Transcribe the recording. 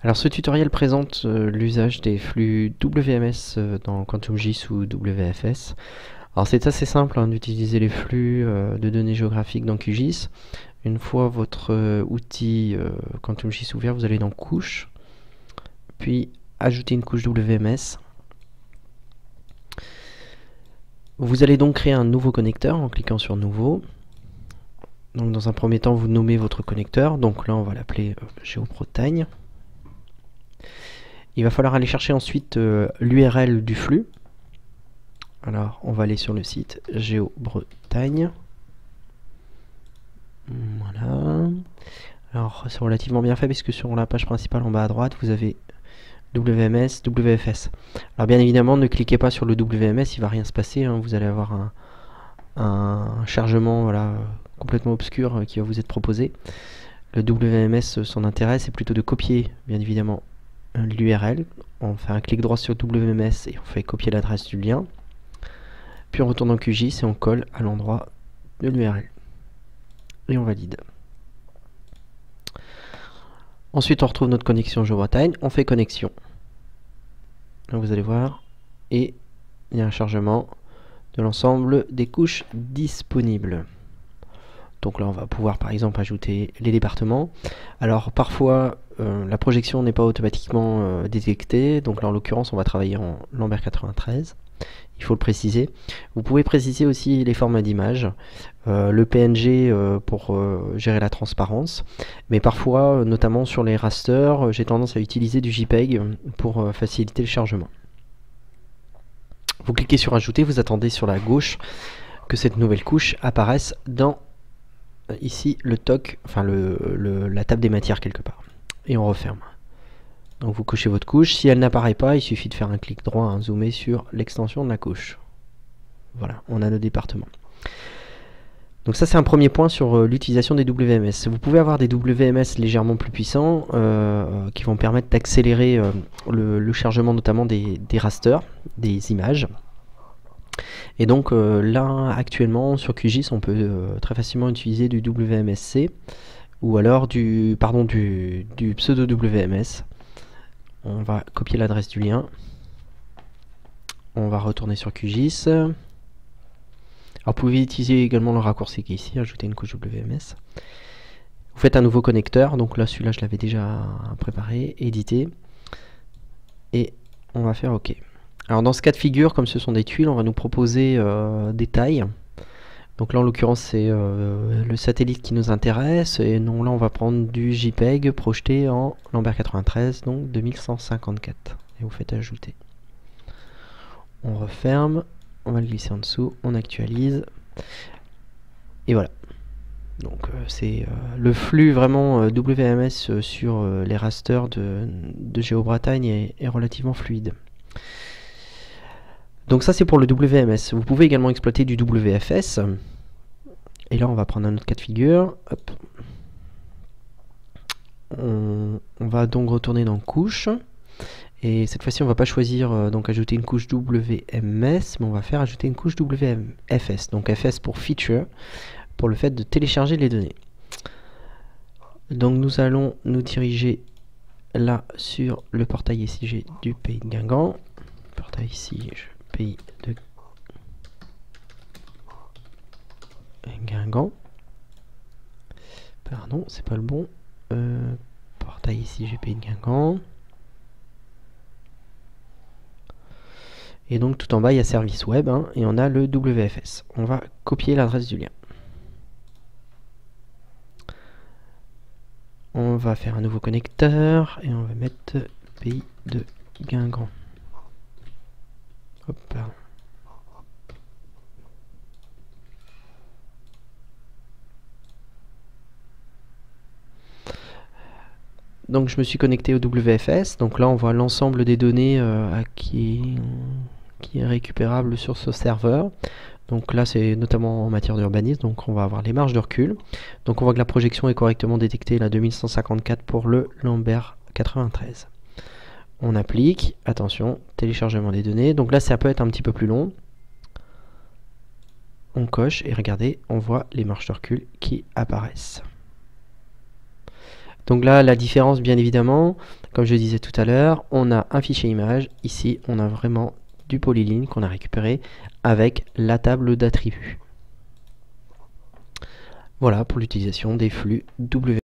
Alors ce tutoriel présente l'usage des flux WMS dans QuantumGIS ou WFS. Alors c'est assez simple d'utiliser les flux de données géographiques dans QGIS. Une fois votre outil QuantumGIS ouvert, vous allez dans Couche, puis ajouter une couche WMS. Vous allez donc créer un nouveau connecteur en cliquant sur Nouveau. Donc dans un premier temps, vous nommez votre connecteur. Donc là, on va l'appeler GeoBretagne. Il va falloir aller chercher ensuite l'URL du flux. Alors, on va aller sur le site GeoBretagne. Voilà. Alors, c'est relativement bien fait puisque sur la page principale en bas à droite, vous avez WMS, WFS. Alors, bien évidemment, ne cliquez pas sur le WMS, il ne va rien se passer. Vous allez avoir un chargement complètement obscur qui va vous être proposé. Le WMS, son intérêt, c'est plutôt de copier, bien évidemment, l'URL. On fait un clic droit sur WMS et on fait copier l'adresse du lien. Puis on retourne en QGIS et on colle à l'endroit de l'URL. Et on valide. Ensuite, on retrouve notre connexion GeoBretagne. On fait connexion. Donc vous allez voir. Et il y a un chargement de l'ensemble des couches disponibles. Donc là, on va pouvoir par exemple ajouter les départements. Alors parfois, la projection n'est pas automatiquement détectée. Donc là, en l'occurrence, on va travailler en Lambert 93. Il faut le préciser. Vous pouvez préciser aussi les formats d'image, le PNG pour gérer la transparence, mais parfois, notamment sur les rasters, j'ai tendance à utiliser du JPEG pour faciliter le chargement. Vous cliquez sur Ajouter, vous attendez sur la gauche que cette nouvelle couche apparaisse dans ici le TOC, enfin la table des matières quelque part, et on referme. Donc vous cochez votre couche, si elle n'apparaît pas, il suffit de faire un clic droit, zoomer sur l'extension de la couche. Voilà, on a le département. Donc ça c'est un premier point sur l'utilisation des WMS. Vous pouvez avoir des WMS légèrement plus puissants qui vont permettre d'accélérer le chargement notamment des rasters, des images. Et donc là actuellement sur QGIS on peut très facilement utiliser du WMSC ou alors du pseudo WMS. On va copier l'adresse du lien. On va retourner sur QGIS. Alors vous pouvez utiliser également le raccourci qui est ici, ajouter une couche WMS. Vous faites un nouveau connecteur, donc là celui-là je l'avais déjà préparé, édité. Et on va faire OK. Alors dans ce cas de figure, comme ce sont des tuiles, on va nous proposer des tailles. Donc là en l'occurrence c'est le satellite qui nous intéresse, et non là on va prendre du JPEG projeté en Lambert 93, donc 2154. Et vous faites ajouter. On referme, on va le glisser en dessous, on actualise, et voilà. Donc c'est le flux vraiment WMS sur les rasters de GeoBretagne est relativement fluide. Donc ça c'est pour le WMS. Vous pouvez également exploiter du WFS. Et là on va prendre un autre cas de figure. Hop. On va donc retourner dans couche. Et cette fois-ci on va pas choisir donc ajouter une couche WMS, mais on va faire ajouter une couche WFS. Donc FS pour feature, pour le fait de télécharger les données. Donc nous allons nous diriger là sur le portail SIG du pays de Guingamp. Portail SIG pays de Guingamp. Pardon, c'est pas le bon. Portail SIG pays de Guingamp. Et donc tout en bas il y a service web et on a le WFS. On va copier l'adresse du lien. On va faire un nouveau connecteur et on va mettre pays de Guingamp. Hop. Donc je me suis connecté au WFS. Donc là on voit l'ensemble des données qui est récupérable sur ce serveur. Donc là c'est notamment en matière d'urbanisme, donc on va avoir les marges de recul. Donc on voit que la projection est correctement détectée, la 2154 pour le Lambert 93. On applique, attention, téléchargement des données. Donc là ça peut être un petit peu plus long. On coche et regardez, on voit les marges de recul qui apparaissent. Donc là, la différence, bien évidemment, comme je disais tout à l'heure, on a un fichier image. Ici, on a vraiment du polyline qu'on a récupéré avec la table d'attributs. Voilà pour l'utilisation des flux WP.